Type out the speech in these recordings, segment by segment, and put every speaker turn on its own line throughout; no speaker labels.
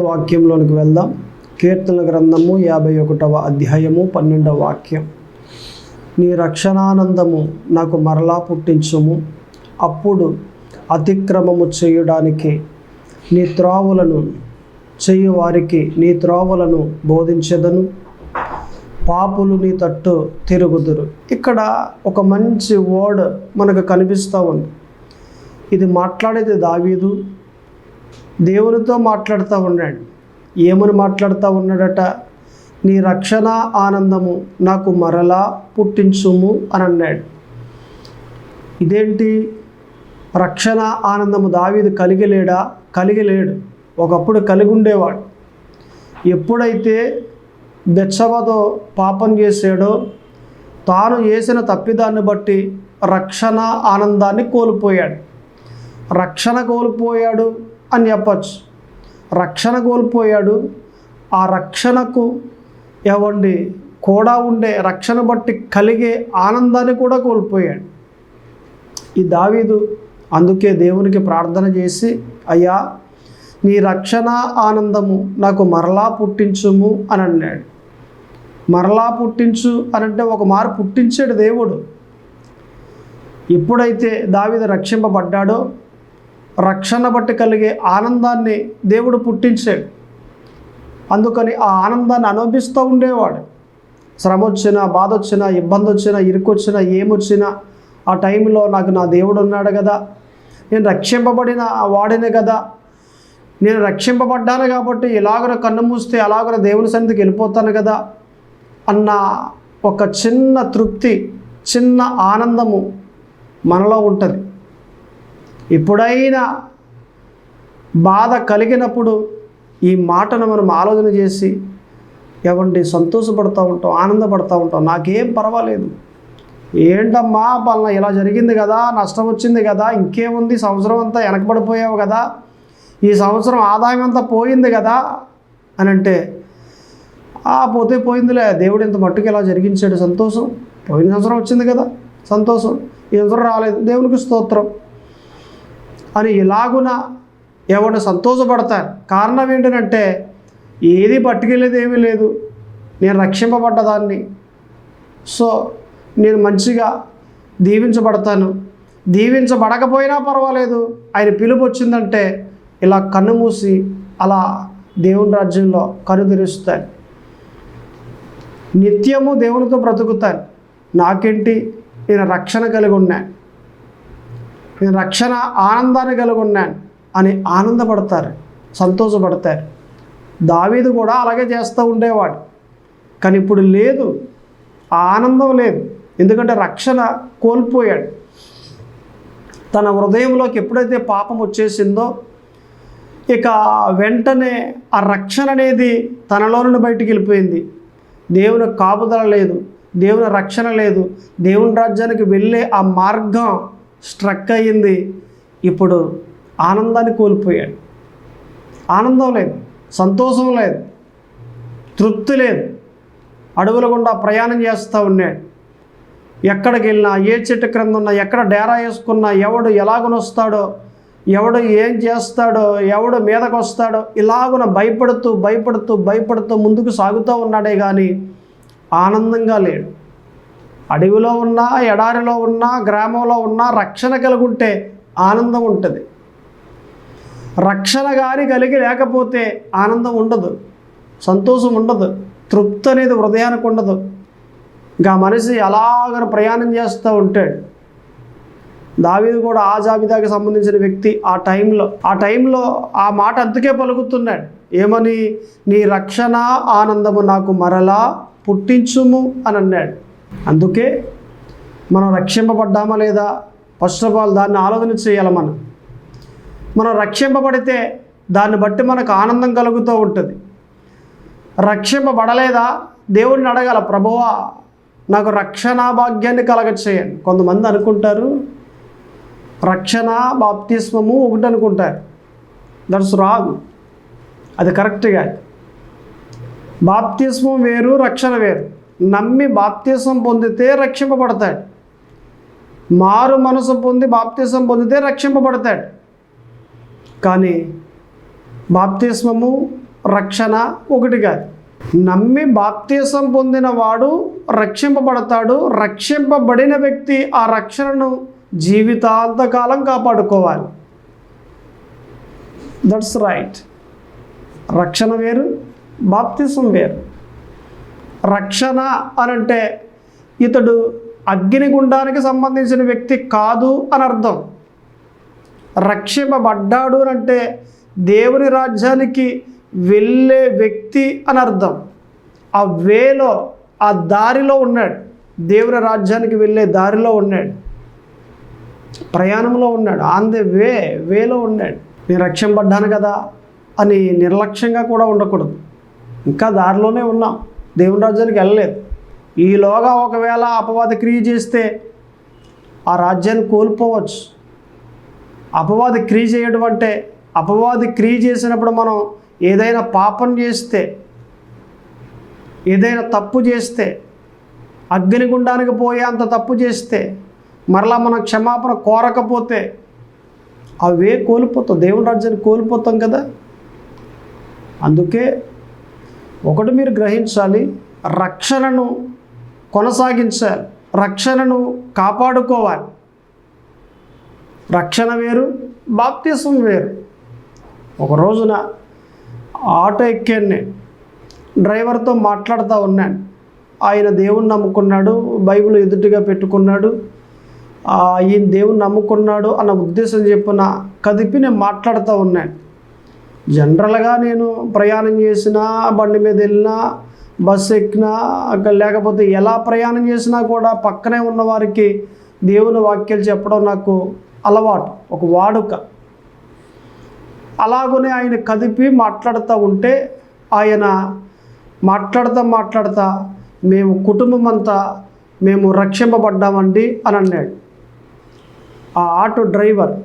వాక్యంలోనికి వెళ్దాం. కీర్తన గ్రంథము 51వ అధ్యాయము 12వ వాక్యం. నీ రక్షణానందము నాకు మరలా పుట్టించుము, అప్పుడు అతిక్రమము చేయడానికి నీ త్రోవలను చేయువారికి నీ త్రోవలను బోధించెదను, పాపులు నీ తట్టు తిరుగుదురు. ఇక్కడ ఒక మంచి వర్డ్ మనకు కనిపిస్తూ ఉంది. ఇది మాట్లాడేది దావీదు దేవునితో మాట్లాడుతూ ఉన్నాడు. ఏమని మాట్లాడుతూ ఉన్నాడట? నీ రక్షణ ఆనందము నాకు మరలా పుట్టించుము అని అన్నాడు. ఇదేంటి? రక్షణ ఆనందము దావీదు కలిగిలేడా? కలిగిలేడు. ఒకప్పుడు కలిగి ఉండేవాడు. ఎప్పుడైతే బెత్షెబతో పాపం చేశాడో, తాను చేసిన తప్పిదాన్ని బట్టి రక్షణ ఆనందాన్ని కోల్పోయాడు. రక్షణ కోల్పోయాడు అని చెప్పచ్చు. రక్షణ కోల్పోయాడు. ఆ రక్షణకు కూడా ఉండే రక్షణ బట్టి కలిగే ఆనందాన్ని కూడా కోల్పోయాడు ఈ దావీదు. అందుకే దేవునికి ప్రార్థన చేసి, అయ్యా నీ రక్షణ ఆనందము నాకు మరలా పుట్టించుము అని అన్నాడు. మరలా పుట్టించు అని అంటే ఒక మారు పుట్టించాడు దేవుడు. ఎప్పుడైతే దావీదు రక్షింపబడ్డాడో రక్షణ బట్టి కలిగే ఆనందాన్ని దేవుడు పుట్టించాడు. అందుకని ఆ ఆనందాన్ని అనుభవిస్తూ ఉండేవాడు. శ్రమ వచ్చినా, బాధ వచ్చినా, ఇబ్బంది వచ్చినా, ఇరుకొచ్చినా, ఏమొచ్చినా ఆ టైంలో నాకు నా దేవుడు ఉన్నాడు కదా, నేను రక్షింపబడిన వాడినే కదా, నేను రక్షింపబడ్డాను కాబట్టి ఇలాగన కన్ను మూస్తే అలాగన దేవుని సన్నిధికి వెళ్ళిపోతాను కదా అన్న ఒక చిన్న తృప్తి, చిన్న ఆనందము మనలో ఉంటుంది. ఎప్పుడైనా బాధ కలిగినప్పుడు ఈ మాటను మనం ఆలోచన చేసి సంతోషపడుతూ ఉంటాం, ఆనందపడుతూ ఉంటాం. నాకేం పర్వాలేదు, ఏంటమ్మా పలానా ఇలా జరిగింది కదా, నష్టం వచ్చింది కదా, ఇంకేముంది, సంవత్సరం అంతా వెనకబడిపోయావు కదా, ఈ సంవత్సరం ఆదాయం అంతా పోయింది కదా అని అంటే, పోతే పోయిందిలే, దేవుడు ఇంత మట్టుకు ఇలా జరిగించాడు, సంతోషం. పోయిన సంవత్సరం వచ్చింది కదా, సంతోషం. ఈ సంవత్సరం రాలేదు, దేవునికి స్తోత్రం అని ఇలాగున సంతోషపడతారు. కారణం ఏంటంటే ఏది పట్టుకెళ్ళేది ఏమీ లేదు, నేను రక్షింపబడ్డదాన్ని, సో నేను మంచిగా దీవించబడతాను. దీవించబడకపోయినా పర్వాలేదు, ఆయన పిలుపు వచ్చిందంటే ఇలా కన్ను మూసి అలా దేవుని రాజ్యంలో కన్ను తెరుస్తాను. నిత్యము దేవునితో బ్రతుకుతాను. నాకేంటి, నేను రక్షణ కలిగి ఉన్నాను, నేను రక్షణ ఆనందాన్ని కలిగి ఉన్నాను అని ఆనందపడతారు, సంతోషపడతారు. దావీదు కూడా అలాగే చేస్తూ ఉండేవాడు. కానీ ఇప్పుడు లేదు, ఆ ఆనందం లేదు. ఎందుకంటే రక్షణ కోల్పోయాడు. తన హృదయంలోకి ఎప్పుడైతే పాపం వచ్చేసిందో ఇక వెంటనే ఆ రక్షణ అనేది తనలో నుండి బయటికి వెళ్ళిపోయింది. దేవుని కాపుదల లేదు, దేవుని రక్షణ లేదు, దేవుని రాజ్యానికి వెళ్ళే ఆ మార్గం స్ట్రక్ అయ్యింది. ఇప్పుడు ఆనందాన్ని కోల్పోయాడు. ఆనందం లేదు, సంతోషం లేదు, తృప్తి లేదు. అడవుల గుండా ప్రయాణం చేస్తూ ఉన్నాడు. ఎక్కడికి వెళ్ళినా, ఏ చెట్టు క్రింద ఉన్నా, ఎక్కడ డేరా వేసుకున్నా, ఎవడు ఎలాగనొస్తాడో, ఎవడు ఏం చేస్తాడో, ఎవడు మీదకు వస్తాడో, ఇలాగున భయపడుతూ భయపడుతూ భయపడుతూ ముందుకు సాగుతూ ఉన్నాడే కానీ ఆనందంగా లేడు. అడవిలో ఉన్నా, ఎడారిలో ఉన్నా, గ్రామంలో ఉన్నా రక్షణ కలిగుంటే ఆనందం ఉంటుంది. రక్షణ కానీ కలిగి లేకపోతే ఆనందం ఉండదు, సంతోషం ఉండదు, తృప్తి అనేది హృదయానికి ఉండదు. ఇంకా మనిషి అలాగ ప్రయాణం చేస్తూ ఉంటాడు. దావీదు కూడా ఆ జాబితాకి సంబంధించిన వ్యక్తి. ఆ టైంలో ఆ మాట అందుకే పలుకుతున్నాడు. ఏమని? నీ రక్షణ ఆనందము నాకు మరలా పుట్టించుము అని అన్నాడు. అందుకే మనం రక్షింపబడ్డామా లేదా, ఫస్ట్ ఆఫ్ ఆల్ దాన్ని ఆలోచన చేయాలి. మనం రక్షింపబడితే దాన్ని బట్టి మనకు ఆనందం కలుగుతూ ఉంటుంది. రక్షింపబడలేదా, దేవుడిని అడగాల, ప్రభువా నాకు రక్షణ భాగ్యాన్ని కలగచేయండి. కొంతమంది అనుకుంటారు రక్షణ బాప్తిస్మము ఒకటి అనుకుంటారు. That's wrong. అది కరెక్ట్గా. బాప్తిస్మం వేరు, రక్షణ వేరు. నమ్మి బాప్తిస్మం పొందితే రక్షింపబడతాడు. మారు మనసు పొంది బాప్తిస్మం పొందితే రక్షింపబడతాడు. కానీ బాప్తిస్మము రక్షణ ఒకటి కాదు. నమ్మి బాప్తీసం పొందిన వాడు రక్షింపబడతాడు. రక్షింపబడిన వ్యక్తి ఆ రక్షణను జీవితాంతకాలం కాపాడుకోవాలి. That's right. రక్షణ వేరు, బాప్తీసం వేరు. రక్షణ అనంటే ఇతడు అగ్నిగుండానికి సంబంధించిన వ్యక్తి కాదు అని అర్థం. రక్షింపబడ్డాడు అంటే దేవుని రాజ్యానికి వెళ్ళే వ్యక్తి అని అర్థం. ఆ వేలో, ఆ దారిలో ఉన్నాడు, దేవుని రాజ్యానికి వెళ్ళే దారిలో ఉన్నాడు, ప్రయాణంలో ఉన్నాడు, ఆన్ ది వేలో ఉన్నాడు. నేను రక్షింపబడ్డాను కదా అని నిర్లక్ష్యంగా కూడా ఉండకూడదు. ఇంకా దారిలోనే ఉన్నాం, దేవుని రాజ్యానికి వెళ్ళలేదు. ఈలోగా ఒకవేళ అపవాది క్రియ చేస్తే ఆ రాజ్యాన్ని కోల్పోవచ్చు. అపవాది క్రియ చేయడం అంటే, అపవాది క్రియ చేసినప్పుడు మనం ఏదైనా పాపం చేస్తే, ఏదైనా తప్పు చేస్తే, అగ్నిగుండానికి పోయే అంత తప్పు చేస్తే, మరలా మనం క్షమాపణ కోరకపోతే అవే కోల్పోతాం, దేవుని రాజ్యాన్ని కోల్పోతాం కదా. అందుకే ఒకటి మీరు గ్రహించాలి, రక్షణను కొనసాగించాలి, రక్షణను కాపాడుకోవాలి. రక్షణ వేరు, బాప్తీసం వేరు. ఒక రోజున ఆటో ఎక్కాను, నేను డ్రైవర్తో మాట్లాడుతూ ఉన్నాను. ఆయన దేవుణ్ణి నమ్ముకున్నాడు, బైబిల్ ఎదుటిగా పెట్టుకున్నాడు, ఈయన దేవుణ్ణి నమ్ముకున్నాడు అన్న ఉద్దేశం చెప్పిన కదిపి నేను మాట్లాడుతూ ఉన్నాను. జనరల్గా నేను ప్రయాణం చేసినా, బండి మీద వెళ్ళినా, బస్సు ఎక్కినా, లేకపోతే ఎలా ప్రయాణం చేసినా కూడా పక్కనే ఉన్న వారికి దేవుని వాక్యాలు చెప్పడం నాకు అలవాటు, ఒక వాడుక. అలాగనే ఆయన కదిపి మాట్లాడుతూ ఉంటే ఆయన మాట్లాడుతా మేము కుటుంబం అంతా మేము రక్షింపబడ్డామండి అని అన్నాడు ఆ ఆటో డ్రైవర్.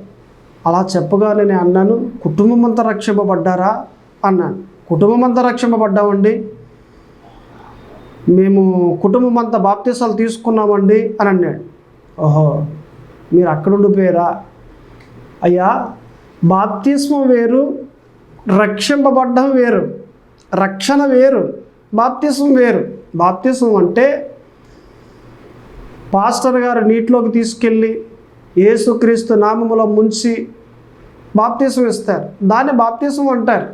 అలా చెప్పగానే నేను అన్నాను, కుటుంబం అంతా రక్షింపబడ్డారా అన్నాను. కుటుంబం అంతా రక్షింపబడ్డామండి, మేము కుటుంబం అంతా బాప్తీసాలు తీసుకున్నామండి అని అన్నాడు. ఓహో, మీరు అక్కడ ఉండిపోయారా? అయ్యా, బాప్తిస్మం వేరు, రక్షింపబడ్డం వేరు. రక్షణ వేరు, బాప్తిస్మం వేరు. బాప్తిస్మం అంటే పాస్టర్ గారు నీటిలోకి తీసుకెళ్ళి యేసుక్రీస్తు నామములో ముంచి బాప్తిస్మం ఇస్తారు, దాన్ని బాప్తిస్మం అంటారు.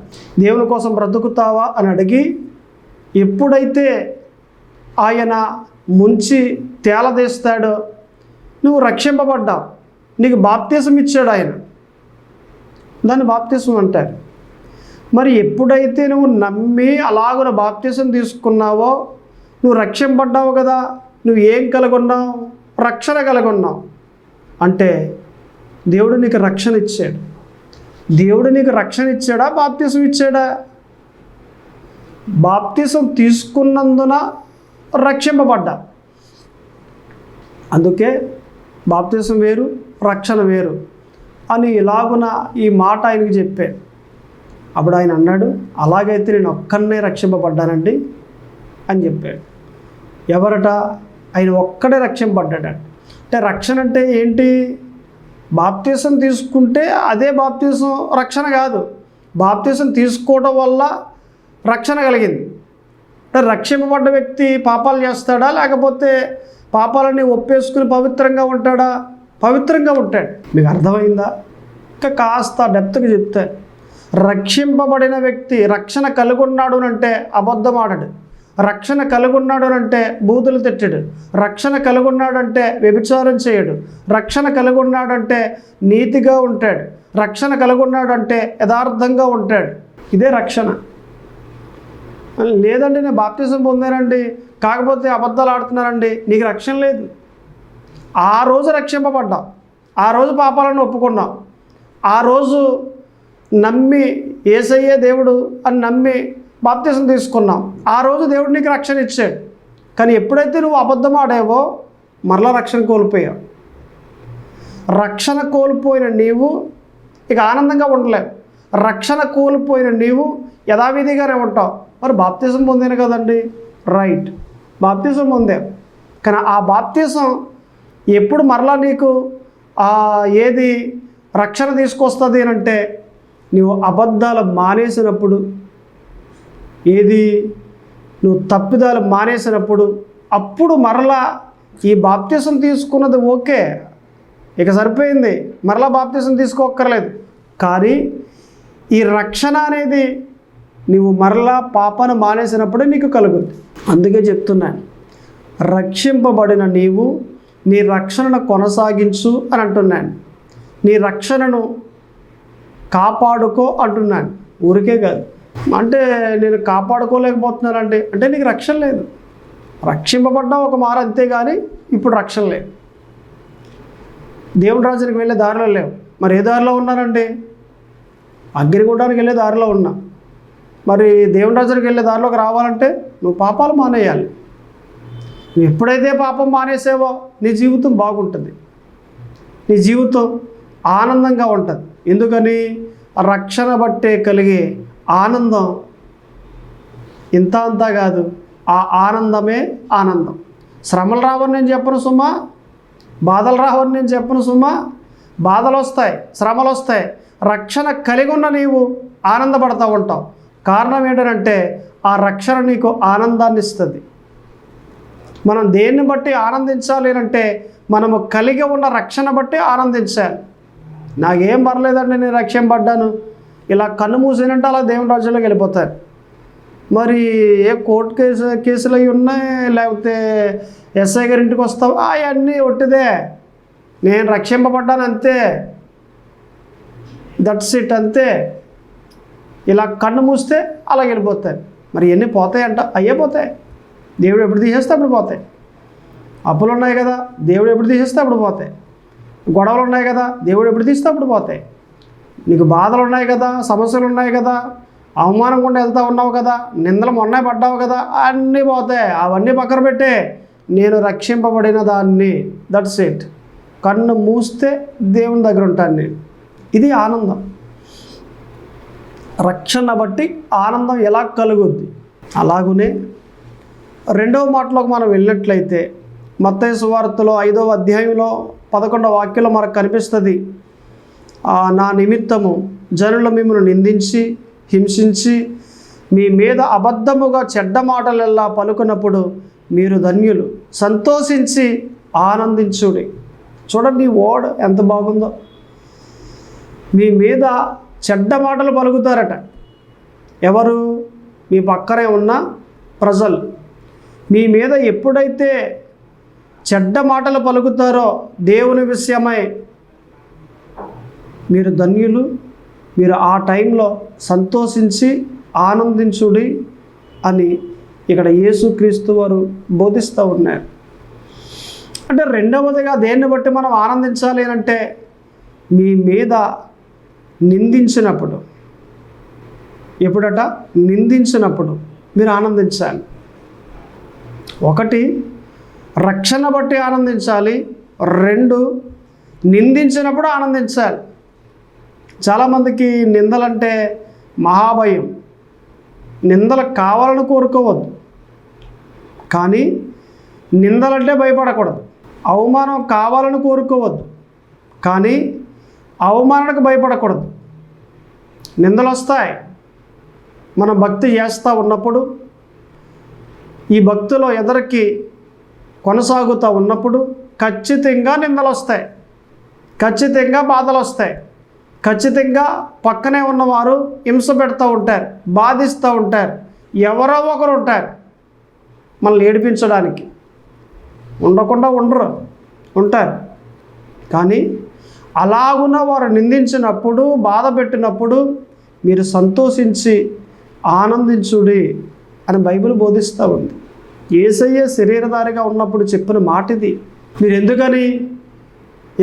దేవుని కోసం బ్రతుకుతావా అని అడిగి ఎప్పుడైతే ఆయన ముంచి తేలదీస్తాడో నువ్వు రక్షింపబడ్డావు, నీకు బాప్తిస్మం ఇచ్చాడు ఆయన, దాన్ని బాప్తిస్మం అంటారు. మరి ఎప్పుడైతే నువ్వు నమ్మి అలాగున బాప్తిస్మం తీసుకున్నావో నువ్వు రక్షింపబడ్డావు కదా. నువ్వు ఏం కలుగున్నావు? రక్షణ కలుగున్నావు. అంటే దేవుడు నీకు రక్షణ ఇచ్చాడు. దేవుడు నీకు రక్షణ ఇచ్చాడా, బాప్తిస్మం ఇచ్చాడా? బాప్తిస్మం తీసుకున్నందున రక్షింపబడ్డా. అందుకే బాప్తిస్మం వేరు, రక్షణ వేరు అని ఇలాగున ఈ మాట ఆయనకి చెప్పాను. అప్పుడు ఆయన అన్నాడు, అలాగైతే నేను ఒక్కనే రక్షింపబడ్డానండి అని చెప్పాడు. ఎవరట? ఆయన ఒక్కడే రక్షింపబడ్డాడు. అంటే రక్షణ అంటే ఏంటి? బాప్తిస్మం తీసుకుంటే అదే బాప్తిస్మం రక్షణ కాదు. బాప్తిస్మం తీసుకోవడం వల్ల రక్షణ కలిగింది. అంటే రక్షింపబడ్డ వ్యక్తి పాపాలు చేస్తాడా, లేకపోతే పాపాలని ఒప్పేసుకుని పవిత్రంగా ఉంటాడా? పవిత్రంగా ఉంటాడు. మీకు అర్థమైందా? ఇంకా కాస్త డెప్త్గా చెప్తే, రక్షింపబడిన వ్యక్తి రక్షణ కలిగి ఉన్నాడు అంటే అబద్ధం ఆడడు, రక్షణ కలిగి ఉన్నాడు అంటే బూతులు తిట్టడు, రక్షణ కలిగి ఉన్నాడంటే వ్యభిచారం చేయడు, రక్షణ కలిగి ఉన్నాడంటే నీతిగా ఉంటాడు, రక్షణ కలిగి ఉన్నాడంటే యథార్థంగా ఉంటాడు. ఇదే రక్షణ. లేదండి నేను బాప్తిజం పొందానండి, కాకపోతే అబద్ధాలు ఆడుతున్నారండి, నీకు రక్షణ లేదు. ఆ రోజు రక్షింపబడ్డావు, ఆ రోజు పాపాలను ఒప్పుకున్నావు, ఆ రోజు నమ్మి యేసయ్యే దేవుడు అని నమ్మి బాప్తిజం తీసుకున్నాం, ఆ రోజు దేవుడు నీకు రక్షణ ఇచ్చాడు. కానీ ఎప్పుడైతే నువ్వు అబద్ధం ఆడావో మరలా రక్షణ కోల్పోయావు. రక్షణ కోల్పోయిన నీవు ఇక ఆనందంగా ఉండలేవు. రక్షణ కోల్పోయిన నీవు యథావిధిగానే ఉంటావు. మరి బాప్తిజం పొందాను కదండి, రైట్, బాప్తిజం పొందావు. కానీ ఆ బాప్తిజం ఎప్పుడు మరలా నీకు ఏది రక్షణ తీసుకొస్తుంది అని అంటే, నీవు అబద్ధాలు మానేసినప్పుడు, ఏది నువ్వు తప్పిదాలు మానేసినప్పుడు అప్పుడు మరలా ఈ బాప్తిసం తీసుకున్నది ఓకే, ఇక సరిపోయింది, మరలా బాప్తిసం తీసుకోక్కర్లేదు. కానీ ఈ రక్షణ అనేది నువ్వు మరలా పాపాన్ని మానేసినప్పుడే నీకు కలుగుద్ది. అందుకే చెప్తున్నాను, రక్షింపబడిన నీవు నీ రక్షణను కొనసాగించు అని అంటున్నాను. నీ రక్షణను కాపాడుకో అంటున్నాను, ఊరికే కాదు. అంటే నేను కాపాడుకోలేకపోతున్నానంటే అంటే నీకు రక్షణ లేదు. రక్షింపబడ్డా ఒక మారు అంతేగాని ఇప్పుడు రక్షణ లేదు. దేవుని రాజ్యానికి వెళ్ళే దారిలో లేవు. మరి ఏ దారిలో ఉన్నానండి? అగ్నిగుండానికి వెళ్ళే దారిలో ఉన్నా. మరి దేవుని రాజ్యానికి వెళ్ళే దారిలోకి రావాలంటే నువ్వు పాపాలు మానేయాలి. నువ్వు ఎప్పుడైతే పాపం మానేసావో నీ జీవితం బాగుంటుంది, నీ జీవితం ఆనందంగా ఉంటుంది. ఎందుకని? రక్షణ బట్టే కలిగే ఆనందం ఇంత అంతా కాదు, ఆ ఆనందమే ఆనందం. శ్రమలు రావని నేను చెప్పను సుమా, బాధలు రావని నేను చెప్పను సుమా. బాధలు వస్తాయి, శ్రమలు వస్తాయి. రక్షణ కలిగి ఉన్న నీవు ఆనందపడతా ఉంటావు. కారణం ఏంటంటే ఆ రక్షణ నీకు ఆనందాన్ని ఇస్తుంది. మనం దేన్ని బట్టి ఆనందించాలి అంటే మనము కలిగి ఉన్న రక్షణ బట్టి ఆనందించాలి. నాకేం పర్లేదండి, నేను రక్షింపబడ్డాను, ఇలా కన్ను మూసినంటే అలా దేవుని రాజ్యంలోకి వెళ్ళిపోతారు. మరి ఏ కోర్టు కేసులు అవి ఉన్నాయి, లేకపోతే ఎస్ఐ గారి ఇంటికి వస్తావు, అవన్నీ ఒట్టిదే. నేను రక్షింపబడ్డాను అంతే, దట్స్ ఇట్, అంతే. ఇలా కన్ను మూస్తే అలా వెళ్ళిపోతాయి. మరి ఎన్ని పోతాయంట? అయ్యే పోతాయి. దేవుడు ఎప్పుడు తీసేస్తే అప్పుడు పోతాయి. అప్పులు ఉన్నాయి కదా, దేవుడు ఎప్పుడు తీసేస్తే అప్పుడు పోతాయి. గొడవలు ఉన్నాయి కదా, దేవుడు ఎప్పుడు తీస్తే అప్పుడు పోతాయి. నీకు బాధలు ఉన్నాయి కదా, సమస్యలు ఉన్నాయి కదా, అవమానం కూడా వెళ్తూ ఉన్నావు కదా, నిందలు మొన్నే పడ్డావు కదా, అన్నీ పోతాయి. అవన్నీ పక్కన పెట్టే, నేను రక్షింపబడిన దాన్ని, దట్స్ ఇట్. కన్ను మూస్తే దేవుని దగ్గర ఉంటాను నేను. ఇది ఆనందం. రక్షణ బట్టి ఆనందం ఎలా కలుగుద్ది? అలాగునే రెండవ మాటలోకి మనం వెళ్ళినట్లయితే మత్తయి సువార్తలో 5వ అధ్యాయంలో 11వ వాక్యంలో మనకు కనిపిస్తుంది, నా నిమిత్తము జనులు మిమ్మల్ని నిందించి హింసించి మీ మీద అబద్ధముగా చెడ్డ మాటలెల్లా పలుకున్నప్పుడు మీరు ధన్యులు, సంతోషించి ఆనందించుడి. చూడండి ఈ వర్డ్ ఎంత బాగుందో. మీ మీద చెడ్డ మాటలు పలుకుతారట. ఎవరు? మీ పక్కనే ఉన్న ప్రజలు. మీ మీద ఎప్పుడైతే చెడ్డ మాటలు పలుకుతారో దేవుని విషయమై మీరు ధన్యులు, మీరు ఆ టైంలో సంతోషించి ఆనందించుడి అని ఇక్కడ యేసుక్రీస్తు వారు బోధిస్తూ ఉన్నారు. అంటే రెండవదిగా దేన్ని బట్టి మనం ఆనందించాలి అంటే మీ మీద నిందించినప్పుడు, ఎప్పుడట? నిందించినప్పుడు మీరు ఆనందించాలి. ఒకటి రక్షణ బట్టి ఆనందించాలి, 2 నిందించినప్పుడు ఆనందించాలి. చాలామందికి నిందలంటే మహాభయం. నిందలు కావాలని కోరుకోవద్దు, కానీ నిందలంటే భయపడకూడదు. అవమానం కావాలని కోరుకోవద్దు, కానీ అవమానానికి భయపడకూడదు. నిందలు వస్తాయి. మనం భక్తి చేస్తూ ఉన్నప్పుడు, ఈ భక్తిలో ఎదరికి కొనసాగుతూ ఉన్నప్పుడు ఖచ్చితంగా నిందలు వస్తాయి, ఖచ్చితంగా బాధలు వస్తాయి, ఖచ్చితంగా పక్కనే ఉన్నవారు హింస పెడుతూ ఉంటారు, బాధిస్తూ ఉంటారు, ఎవరో ఒకరు ఉంటారు మనల్ని ఏడిపించడానికి. ఉండకుండా ఉండరు, ఉంటారు. కానీ అలాగున్న వారు నిందించినప్పుడు, బాధ పెట్టినప్పుడు మీరు సంతోషించి ఆనందించుడి అని బైబిల్ బోధిస్తూ ఉంది. యేసయ్య శరీరధారిగా ఉన్నప్పుడు చెప్పిన మాట ఇది. మీరు ఎందుకని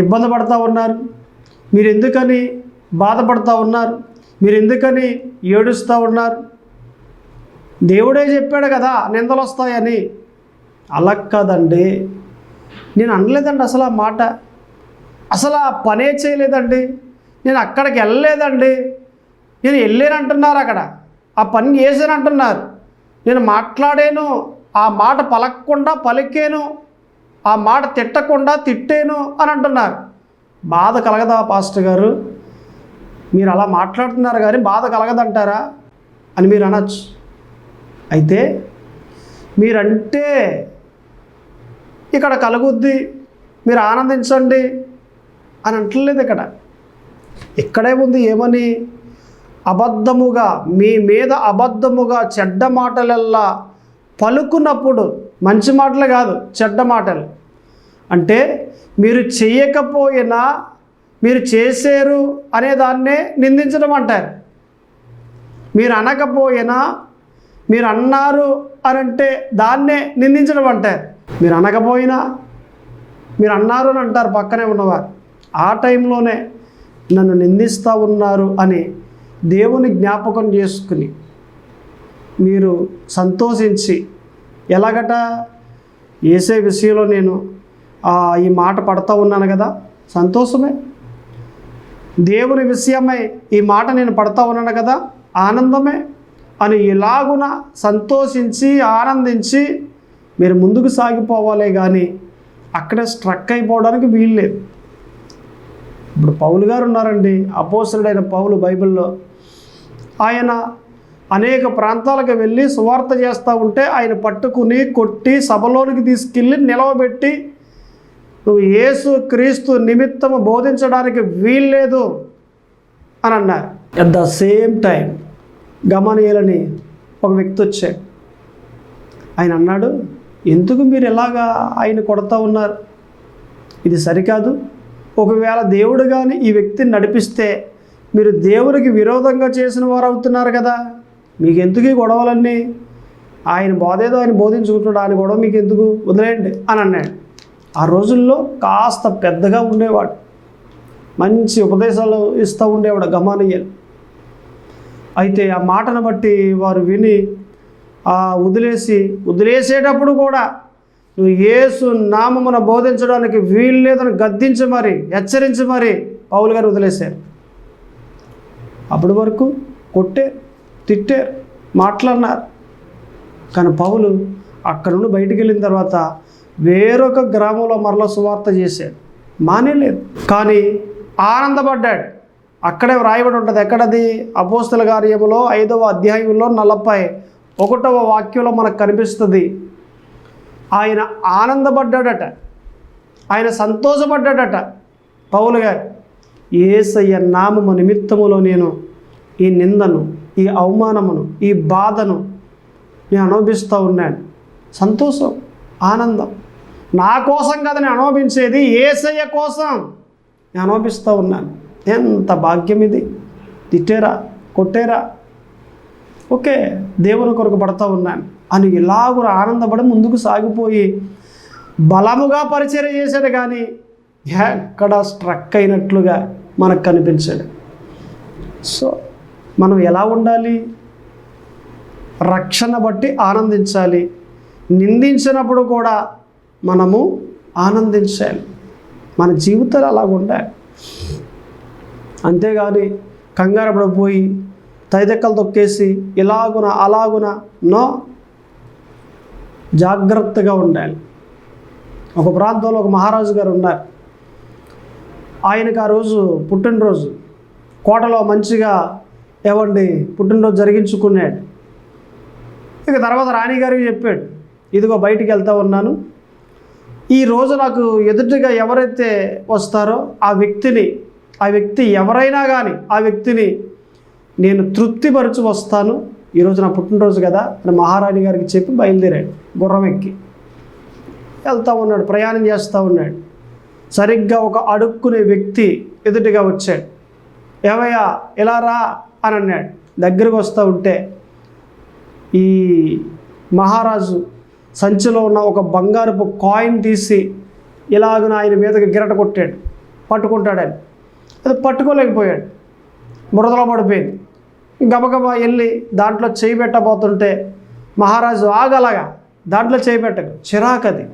ఇబ్బంది పడుతూ ఉన్నారు? మీరు ఎందుకని బాధపడుతూ ఉన్నారు? మీరు ఎందుకని ఏడుస్తూ ఉన్నారు? దేవుడే చెప్పాడు కదా నిందలు వస్తాయని. అలా కాదండి, నేను అనలేదండి అసలు ఆ మాట, అసలు ఆ పనే చేయలేదండి, నేను అక్కడికి వెళ్ళలేదండి, నేను వెళ్ళానంటున్నారు, అక్కడ ఆ పని చేశానంటున్నారు, నేను మాట్లాడాను, ఆ మాట పలకకుండా పలికాను, ఆ మాట తిట్టకుండా తిట్టాను అని అంటున్నారు. బాధ కలగదా పాస్టర్ గారు? మీరు అలా మాట్లాడుతున్నారు కానీ బాధ కలగదంటారా అని మీరు అనొచ్చు. అయితే మీరంటే ఇక్కడ కలుగుద్ది, మీరు ఆనందించండి అని అంటలేదు. ఇక్కడే ఉంది ఏమని? అబద్ధముగా మీ మీద అబద్ధముగా చెడ్డ మాటలల్లా పలుకున్నప్పుడు, మంచి మాటలు కాదు చెడ్డ మాటలు, అంటే మీరు చెయ్యకపోయినా మీరు చేశారు అనే దాన్నే నిందించడం అంటారు. మీరు అనకపోయినా మీరు అన్నారు అని అంటే దాన్నే నిందించడం అంటారు. మీరు అనకపోయినా మీరు అన్నారు అని అంటారు పక్కనే ఉన్నవారు. ఆ టైంలోనే నన్ను నిందిస్తూ ఉన్నారు అని దేవుని జ్ఞాపకం చేసుకుని మీరు సంతోషించి, ఎలాగట? యేసే విషయంలో నేను ఈ మాట పడతా ఉన్నాను కదా, సంతోషమే. దేవుని విషయమై ఈ మాట నేను పడతా ఉన్నాను కదా, ఆనందమే అని ఇలాగున సంతోషించి ఆనందించి మీరు ముందుకు సాగిపోవాలే కానీ అక్కడే స్ట్రక్ అయిపోవడానికి వీల్లేదు. ఇప్పుడు పౌలు గారు ఉన్నారండి, అపోస్తలుడైన పౌలు. బైబిల్లో ఆయన అనేక ప్రాంతాలకు వెళ్ళి సువార్త చేస్తూ ఉంటే ఆయన పట్టుకుని కొట్టి సభలోనికి తీసుకెళ్ళి నిలవబెట్టి, నువ్వు యేసు క్రీస్తు నిమిత్తము బోధించడానికి వీల్లేదు అని అన్నారు. అట్ ద సేమ్ టైం గమనీయులని ఒక వ్యక్తి వచ్చాడు. ఆయన అన్నాడు, ఎందుకు మీరు ఎలాగా ఆయన కొడతా ఉన్నారు? ఇది సరికాదు. ఒకవేళ దేవుడు కానీ ఈ వ్యక్తిని నడిపిస్తే మీరు దేవుడికి విరోధంగా చేసిన వారు అవుతున్నారు కదా, మీకు ఎందుకు ఈ గొడవలన్నీ? ఆయన బోధేదో ఆయన బోధించుకుంటున్నాడు, ఆయన గొడవ మీకు ఎందుకు, వదిలేయండి అని అన్నాడు. ఆ రోజుల్లో కాస్త పెద్దగా ఉండేవాడు, మంచి ఉపదేశాలు ఇస్తూ ఉండేవాడు గమనీయులు. అయితే ఆ మాటను బట్టి వారు విని వదిలేసేటప్పుడు కూడా నువ్వు యేసు నామమున బోధించడానికి వీలు లేదని గద్దించి మరి హెచ్చరించి మరి పౌలు గారు వదిలేశారు. అప్పటి వరకు కొట్టారు, తిట్టారు, మాట్లాడినారు. కానీ పౌలు అక్కడ నుండి బయటికి వెళ్ళిన తర్వాత వేరొక గ్రామంలో మరలా సువార్త చేశాడు, మానేలేదు. కానీ ఆనందపడ్డాడు. అక్కడే వ్రాయబడి ఉంటుంది. ఎక్కడది? అపోస్తల కార్యములో 5వ అధ్యాయంలో 41వ వాక్యంలో మనకు కనిపిస్తుంది. ఆయన ఆనందపడ్డాడట, ఆయన సంతోషపడ్డాడట పౌలు గారు. యేసయ్య నామము నిమిత్తములో నేను ఈ నిందను, ఈ అవమానమును, ఈ బాధను నేను అనుభవిస్తూ ఉన్నాను. సంతోషం, ఆనందం. నా కోసం కదా నేను అనుభవించేది, యేసయ్య కోసం నేను అనుభవిస్తూ ఉన్నాను. ఎంత భాగ్యం ఇది! తిట్టేరా, కొట్టేరా, ఓకే, దేవుని కొరకు పడతా ఉన్నాను అని ఇలాగూ ఆనందపడి ముందుకు సాగిపోయి బలముగా పరిచర్య చేశాడు. కానీ ఎక్కడ స్ట్రక్ అయినట్లుగా మనకు కనిపించాడు. సో మనం ఎలా ఉండాలి? రక్షణ బట్టి ఆనందించాలి. నిందించినప్పుడు కూడా మనము ఆనందించాలి. మన జీవితాలు అలాగ ఉండాలి. అంతేగాని కంగారు పడిపోయి తైదెక్కలు తొక్కేసి ఇలాగున అలాగున నో, జాగ్రత్తగా ఉండాలి. ఒక ప్రాంతంలో ఒక మహారాజు గారు ఉన్నారు. ఆయనకు ఆ రోజు పుట్టినరోజు, కోటలో మంచిగా పుట్టినరోజు జరిగించుకున్నాడు. ఇక తర్వాత రాణిగారికి చెప్పాడు, ఇదిగో బయటికి వెళ్తా ఉన్నాను, ఈ రోజు నాకు ఎదుటిగా ఎవరైతే వస్తారో ఆ వ్యక్తి ఎవరైనా కానీ ఆ వ్యక్తిని నేను తృప్తిపరచి వస్తాను, ఈరోజు నా పుట్టినరోజు కదా అని మహారాణి గారికి చెప్పి బయలుదేరాడు. గుర్రం ఎక్కి వెళ్తూ ఉన్నాడు, ప్రయాణం చేస్తూ ఉన్నాడు. సరిగ్గా ఒక అడుక్కునే వ్యక్తి ఎదుటిగా వచ్చాడు. ఏవయ్యా ఇలా రా అని అన్నాడు. దగ్గరకు వస్తూ ఉంటే ఈ మహారాజు సంచిలో ఉన్న ఒక బంగారపు కాయిన్ తీసి ఇలాగ ఆయన మీదకి గిరట కొట్టాడు, పట్టుకుంటాడని. అది పట్టుకోలేకపోయాడు, బురదలో పడిపోయింది. గబగబా వెళ్ళి దాంట్లో చేయి పెట్టబోతుంటే మహారాజు ఆగలగా దాంట్లో చేయి పెట్టకు, చిరాకు అది,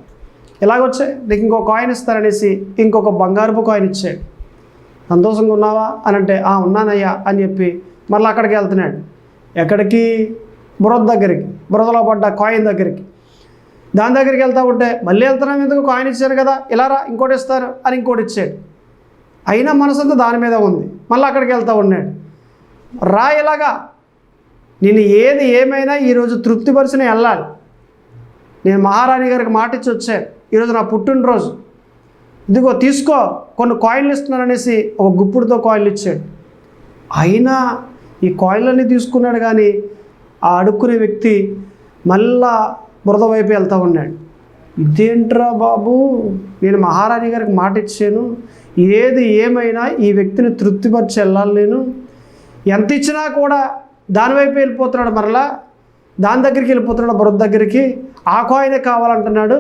ఇలాగొచ్చాయి నీకు ఇంకో కాయిన్ ఇస్తారనేసి ఇంకొక బంగారపు కాయిన్ ఇచ్చాడు. సంతోషంగా ఉన్నావా అని అంటే ఉన్నానయ్యా అని చెప్పి మళ్ళీ అక్కడికి వెళ్తున్నాడు. ఎక్కడికి? బురద దగ్గరికి, బురదలో పడ్డ కాయిన్ దగ్గరికి. దాని దగ్గరికి వెళ్తూ ఉంటే మళ్ళీ వెళ్తున్నాం, ఎందుకు కాయిన్ ఇచ్చారు కదా, ఇలా రా ఇంకోటి ఇస్తారు అని ఇంకోటి ఇచ్చాడు. అయినా మనసంతా దాని మీద ఉంది. మళ్ళీ అక్కడికి వెళ్తూ ఉన్నాడు. రా ఇలాగా నేను ఏది ఏమైనా ఈరోజు తృప్తిపరిచిన వెళ్ళాలి. నేను మహారాణి గారికి మాట ఇచ్చి వచ్చాను, ఈరోజు నా పుట్టినరోజు, ఇదిగో తీసుకో కొన్ని కాయిన్లు ఇస్తున్నాననేసి ఒక గుప్పుడుతో కాయిన్లు ఇచ్చాడు. అయినా ఈ కాయిన్లన్నీ తీసుకున్నాడు, కానీ ఆ అడుక్కునే వ్యక్తి మళ్ళా బురద వైపు వెళ్తూ ఉన్నాడు. ఇదేంట్రా బాబు, నేను మహారాణి గారికి మాట ఇచ్చాను, ఏది ఏమైనా ఈ వ్యక్తిని తృప్తిపరిచి వెళ్ళాలి, నేను ఎంత ఇచ్చినా కూడా దానివైపు వెళ్ళిపోతున్నాడు, మరలా దాని దగ్గరికి వెళ్ళిపోతున్నాడు, బురద దగ్గరికి. ఆ కాయినే కావాలంటున్నాడు.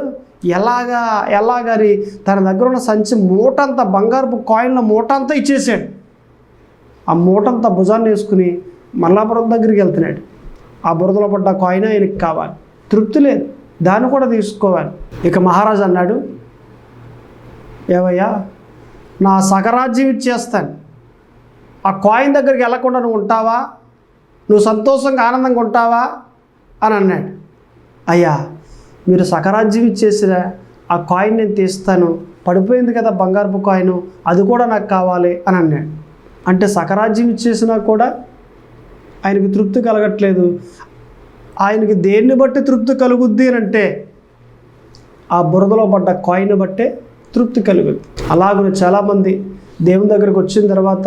ఎలాగని తన దగ్గర ఉన్న సంచి మూటంతా, బంగారపు కాయిన్ల మూటంతా ఇచ్చేసాడు. ఆ మూటంతా భుజాన్ని వేసుకుని మళ్ళా బురద దగ్గరికి వెళ్తున్నాడు. ఆ బురదలో పడ్డ కాయిన్ ఆయనకి కావాలి, తృప్తి లేదు, దాన్ని కూడా తీసుకోవాలి. ఇక మహారాజు అన్నాడు, ఏవయ్యా, నా సగరాజ్యం ఇచ్చేస్తాను, ఆ కాయిన్ దగ్గరికి వెళ్ళకుండా నువ్వు ఉంటావా, నువ్వు సంతోషంగా ఆనందంగా ఉంటావా అని అన్నాడు. అయ్యా, మీరు సగరాజ్యం ఇచ్చేసిరా, ఆ కాయిన్ నేను తీస్తాను, పడిపోయింది కదా బంగారపు కాయిన్, అది కూడా నాకు కావాలి అని అన్నాడు. అంటే సగరాజ్యం ఇచ్చేసినా కూడా ఆయనకు తృప్తి కలగట్లేదు. ఆయనకి దేన్ని బట్టి తృప్తి కలుగుద్ది అని అంటే ఆ బురదలో పడ్డ కాయిన్ బట్టే తృప్తి కలుగుద్ది. అలాగనే చాలామంది దేవుని దగ్గరికి వచ్చిన తర్వాత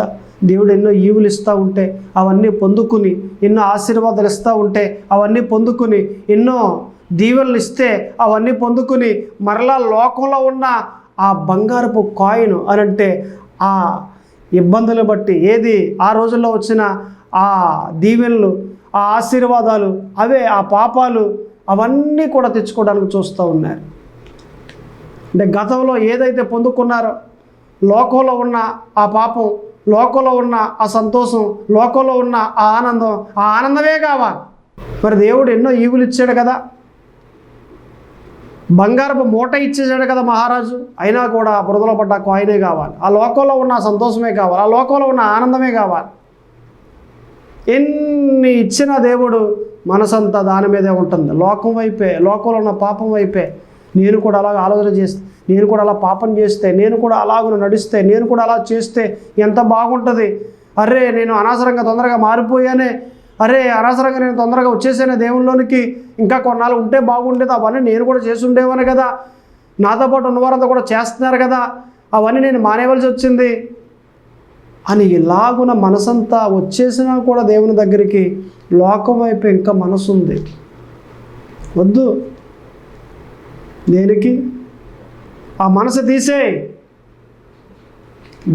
దేవుడు ఎన్నో ఈవులు ఇస్తూ ఉంటే అవన్నీ పొందుకుని, ఎన్నో ఆశీర్వాదాలు ఇస్తూ ఉంటే అవన్నీ పొందుకుని, ఎన్నో దీవెనలు ఇస్తే అవన్నీ పొందుకుని మరలా లోకంలో ఉన్న ఆ బంగారపు కాయిన్ అని అంటే ఆ ఇబ్బందులు బట్టి, ఏది ఆ రోజుల్లో వచ్చిన ఆ దీవెనలు, ఆ ఆశీర్వాదాలు, అవే ఆ పాపాలు, అవన్నీ కూడా తెచ్చుకోవడానికి చూస్తూ ఉన్నారు. అంటే గతంలో ఏదైతే పొందుకున్నారో, లోకంలో ఉన్న ఆ పాపం, లోకంలో ఉన్న ఆ సంతోషం, లోకంలో ఉన్న ఆ ఆనందమే కావాలి. మరి దేవుడు ఎన్నో ఈవులు ఇచ్చాడు కదా, బంగారపు మూట ఇచ్చేసాడు కదా మహారాజు, అయినా కూడా బురదలో పడ్డ కాయినే కావాలి, ఆ లోకంలో ఉన్న సంతోషమే కావాలి, ఆ లోకంలో ఉన్న ఆనందమే కావాలి. ఎన్ని ఇచ్చినా దేవుడు మనసంతా దాని మీదే ఉంటుంది, లోకం వైపే, లోకంలో ఉన్న పాపం వైపే. నేను కూడా అలాగ ఆలోచన చేస్తే, నేను కూడా అలా పాపం చేస్తే, నేను కూడా అలాగ నడిస్తే, నేను కూడా అలా చేస్తే ఎంత బాగుంటుంది, అరే నేను అనవసరంగా తొందరగా మారిపోయానే, అరే అనవసరంగా నేను తొందరగా వచ్చేసానే దేవుళ్ళలోనికి, ఇంకా కొన్నాళ్ళు ఉంటే బాగుండేది, అవన్నీ నేను కూడా చేసి ఉండేవాను కదా, నాతో పాటు ఉన్నవారంతా కూడా చేస్తున్నారు కదా, అవన్నీ నేను మానేవలసి వచ్చింది అని ఇలాగున మనసంతా వచ్చేసినా కూడా దేవుని దగ్గరికి లోకం వైపు ఇంకా మనసు ఉంది. వద్దు, దేనికి ఆ మనసు తీసేయి,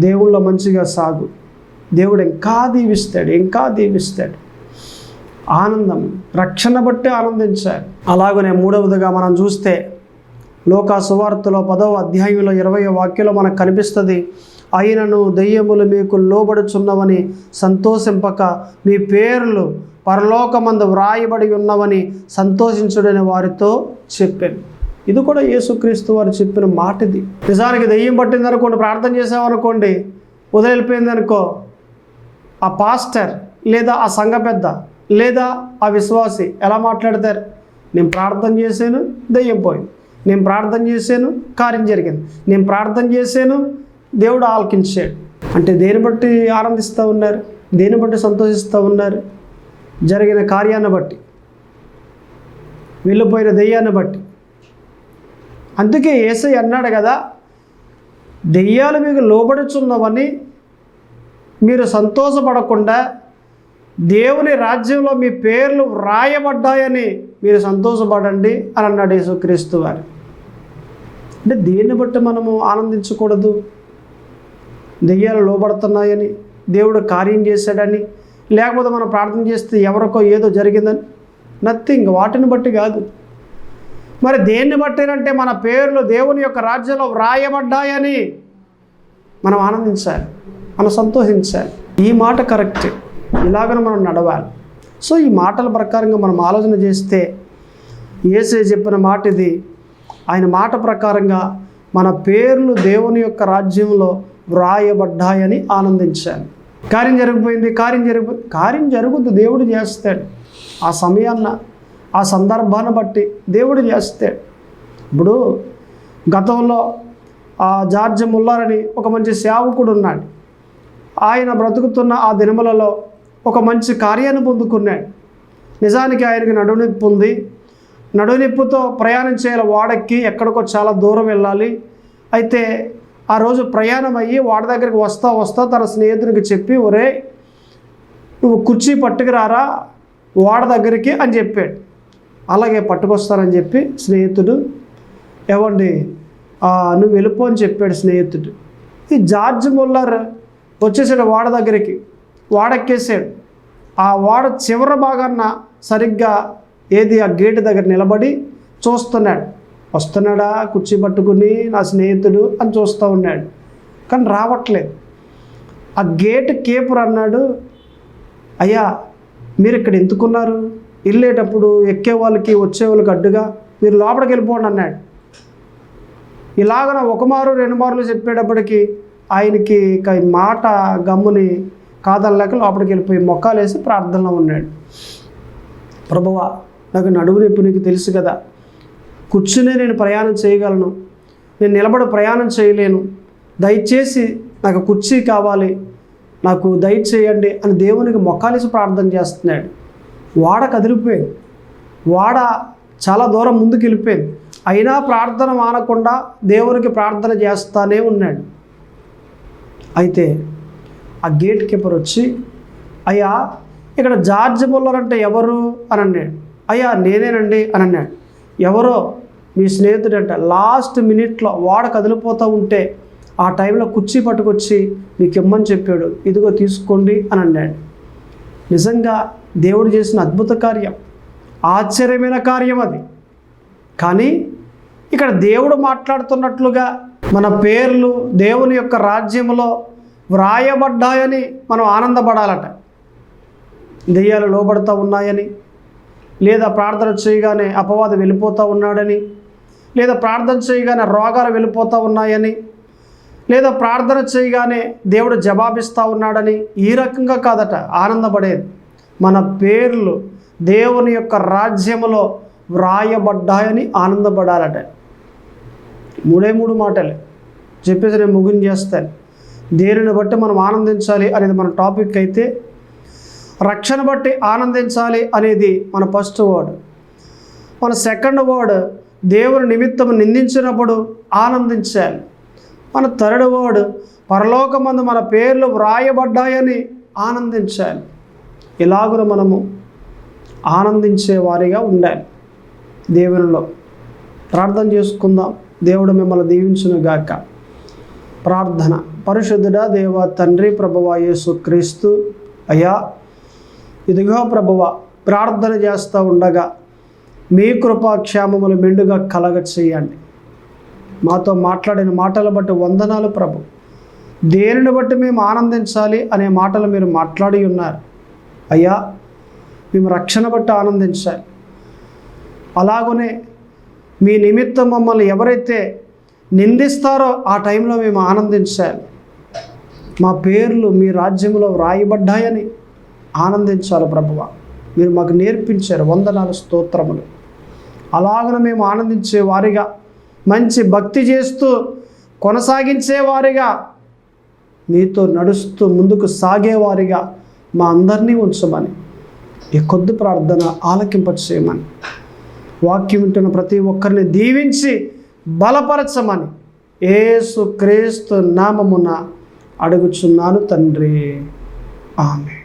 దేవుళ్ళ మంచిగా సాగు, దేవుడు ఇంకా దీవిస్తాడు, ఇంకా దీవిస్తాడు. ఆనందం, రక్షణ బట్టి ఆనందించాలి. అలాగనే మూడవదిగా మనం చూస్తే లోకా సువార్తలో 10వ అధ్యాయంలో 20వ వాక్యంలో మనకు కనిపిస్తుంది, అయినను దెయ్యములు మీకు లోబడుచున్నవని సంతోషింపక మీ పేర్లు పరలోకమందు వ్రాయబడి ఉన్నవని సంతోషించుడని వారితో చెప్పాను. ఇది కూడా యేసుక్రీస్తు వారు చెప్పిన మాట. ఇది నిజానికి దెయ్యం పట్టిందనుకోండి, ప్రార్థన చేసామనుకోండి, వదిలిపోయిందనుకో, ఆ పాస్టర్ లేదా ఆ సంఘ పెద్ద లేదా ఆ విశ్వాసి ఎలా మాట్లాడతారు? నేను ప్రార్థన చేశాను, దెయ్యం పోయింది, నేను ప్రార్థన చేశాను, కార్యం జరిగింది, నేను ప్రార్థన చేశాను, దేవుడు ఆలకించాడు. అంటే దేని బట్టి ఆనందిస్తూ ఉన్నారు, దేని బట్టి సంతోషిస్తూ ఉన్నారు? జరిగిన కార్యాన్ని బట్టి, వెళ్ళిపోయిన దెయ్యాన్ని బట్టి. అందుకే యేసయ్య అన్నాడు కదా, దెయ్యాలు మీకు లోబడుచున్నవని మీరు సంతోషపడకుండా దేవుని రాజ్యంలో మీ పేర్లు వ్రాయబడ్డాయని మీరు సంతోషపడండి అని అన్నాడు యేసుక్రీస్తు వారు. అంటే దేన్ని బట్టి మనము ఆనందించకూడదు? దెయ్యాలు లోబడుతున్నాయని, దేవుడు కార్యం చేశాడని, లేకపోతే మనం ప్రార్థన చేస్తే ఎవరికో ఏదో జరిగిందని, నథింగ్. వాటిని బట్టి కాదు. మరి దేన్ని బట్టినంటే మన పేర్లు దేవుని యొక్క రాజ్యంలో వ్రాయబడ్డాయని మనం ఆనందించాలి, మనం సంతోషించాలి. ఈ మాట కరెక్ట్, ఇలాగనే మనం నడవాలి. సో ఈ మాటల ప్రకారంగా మనం ఆలోచన చేస్తే యేసయ్య చెప్పిన మాట ఇది. ఆయన మాట ప్రకారంగా మన పేర్లు దేవుని యొక్క రాజ్యంలో వ్రాయబడ్డాయని ఆనందించాలి. కార్యం జరిగిపోయింది, కార్యం జరుగుద్ది, దేవుడు చేస్తాడు. ఆ సమయాన్న, ఆ సందర్భాన్ని బట్టి దేవుడు చేస్తాడు. ఇప్పుడు గతంలో జార్జ్ ముల్లర్ అని ఒక మంచి సేవకుడు ఉన్నాడు. ఆయన బ్రతుకుతున్న ఆ దినములలో ఒక మంచి కార్యాన్ని పొందుకున్నాడు. నిజానికి ఆయనకి నడునొప్పి ఉంది. నడునొప్పితో ప్రయాణం చేయాలి, వాడెక్కి ఎక్కడికో చాలా దూరం వెళ్ళాలి. అయితే ఆ రోజు ప్రయాణం అయ్యి వాడి దగ్గరికి వస్తా తన స్నేహితుడికి చెప్పి, ఒరే నువ్వు కుర్చీ పట్టుకురారా వాడి దగ్గరికి అని చెప్పాడు. అలాగే పట్టుకొస్తానని చెప్పి స్నేహితుడు, ఏవండి నువ్వు వెళ్ళిపో అని చెప్పాడు స్నేహితుడు. ఈ జార్జ్ ముల్లర్ వచ్చేసాడు వాడ దగ్గరికి, వాడెక్కేసాడు. ఆ వాడ చివరి భాగాన్న సరిగ్గా ఆ గేటు దగ్గర నిలబడి చూస్తున్నాడు. వస్తున్నాడా కుర్చీ పట్టుకుని నా స్నేహితుడు అని చూస్తూ ఉన్నాడు, కానీ రావట్లేదు. ఆ గేటు కీపర్ అన్నాడు, అయ్యా మీరు ఇక్కడ ఎందుకున్నారు? వెళ్ళేటప్పుడు ఎక్కే వాళ్ళకి వచ్చే వాళ్ళకి అడ్డుగా మీరు లోపలికి వెళ్ళిపోండి అన్నాడు. ఇలాగన ఒక మారు రెండు మార్లు చెప్పేటప్పటికి ఆయనకి మాట గమ్ముని కాదనలేక లోపలికి వెళ్ళిపోయి మొక్కాలేసి ప్రార్థనలో ఉన్నాడు. ప్రభువా నాకు నడుము నొప్పి నీకు తెలుసు కదా, కూర్చునే నేను ప్రయాణం చేయగలను, నేను నిలబడి ప్రయాణం చేయలేను, దయచేసి నాకు కుర్చీ కావాలి, నాకు దయచేయండి అని దేవునికి మొక్కాలేసి ప్రార్థన చేస్తున్నాడు. వాడ కదిలిపోయింది, వాడ చాలా దూరం ముందుకు వెళ్ళిపోయింది. అయినా ప్రార్థన మానకుండా దేవునికి ప్రార్థన చేస్తానే ఉన్నాడు. అయితే ఆ గేట్ కీపర్ వచ్చి, అయ్యా ఇక్కడ జార్జ్ ముల్లర్ అంటే ఎవరు అని అన్నాడు. అయ్యా నేనేనండి అని అన్నాడు. ఎవరో మీ స్నేహితుడంట, లాస్ట్ మినిట్లో వాడ కదిలిపోతూ ఉంటే ఆ టైంలో కుర్చీ పట్టుకొచ్చి మీకు ఇమ్మని చెప్పాడు, ఇదిగో తీసుకోండి అని అన్నాడు. నిజంగా దేవుడు చేసిన అద్భుత కార్యం, ఆశ్చర్యమైన కార్యం అది. కానీ ఇక్కడ దేవుడు మాట్లాడుతున్నట్లుగా మన పేర్లు దేవుని యొక్క రాజ్యంలో వ్రాయబడ్డాయని మనం ఆనందపడాలట. దెయ్యాలు లోబడుతూ ఉన్నాయని, లేదా ప్రార్థన చేయగానే అపవాదం వెళ్ళిపోతూ ఉన్నాడని, లేదా ప్రార్థన చేయగానే రోగాలు వెళ్ళిపోతూ ఉన్నాయని, లేదా ప్రార్థన చేయగానే దేవుడు జవాబిస్తూ ఉన్నాడని, ఈ రకంగా కాదట ఆనందపడేది. మన పేర్లు దేవుని యొక్క రాజ్యములో వ్రాయబడ్డాయని ఆనందపడాలట. మూడు మాటలే చెప్పేసి నేను ముగించేస్తాను. దేనిని బట్టి మనం ఆనందించాలి అనేది మన టాపిక్ అయితే, రక్షణ బట్టి ఆనందించాలి అనేది మన ఫస్ట్ వర్డ్. మన సెకండ్ వర్డ్ దేవుని నిమిత్తం నిందించినప్పుడు ఆనందించాలి. మన థర్డ్ వర్డ్ పరలోకమందు మన పేర్లు వ్రాయబడ్డాయని ఆనందించాలి. ఇలాగున మనము ఆనందించే వారిగా ఉండాలి. దేవునిలో ప్రార్థన చేసుకుందాం. దేవుడు మిమ్మల్ని దీవించును గాక. ప్రార్థన. పరిశుద్ధుడా దేవ తండ్రి, ప్రభువా యేసు క్రీస్తు, అయ్యా ఇదిగో ప్రభువా ప్రార్థన చేస్తూ ఉండగా మీ కృపాక్షేమములు మెండుగా కలగ చేయండి. మాతో మాట్లాడిన మాటలు బట్టి వందనాలు ప్రభు. దేనిని బట్టి మేము ఆనందించాలి అనే మాటలు మీరు మాట్లాడి ఉన్నారు అయ్యా. మేము రక్షణ బట్టి ఆనందించాలి. అలాగనే మీ నిమిత్తం మమ్మల్ని ఎవరైతే నిందిస్తారో ఆ టైంలో మేము ఆనందించాలి. మా పేర్లు మీ రాజ్యంలో వ్రాయబడ్డాయని ఆనందించాలి ప్రభువా. మీరు మాకు నేర్పించారు, వందనాలు స్తోత్రములు. అలాగన మేము ఆనందించే వారిగా, మంచి భక్తి చేస్తూ కొనసాగించే వారిగా, మీతో నడుస్తూ ముందుకు సాగేవారిగా మా అందరినీ ఉంచమని ఈ కొద్ది ప్రార్థన ఆలకింపచేయమని, వాక్యం వింటున్న ప్రతి ఒక్కరిని దీవించి బలపరచమని యేసు క్రీస్తు నామమున అడుగుచున్నాను తండ్రి. ఆమేన్.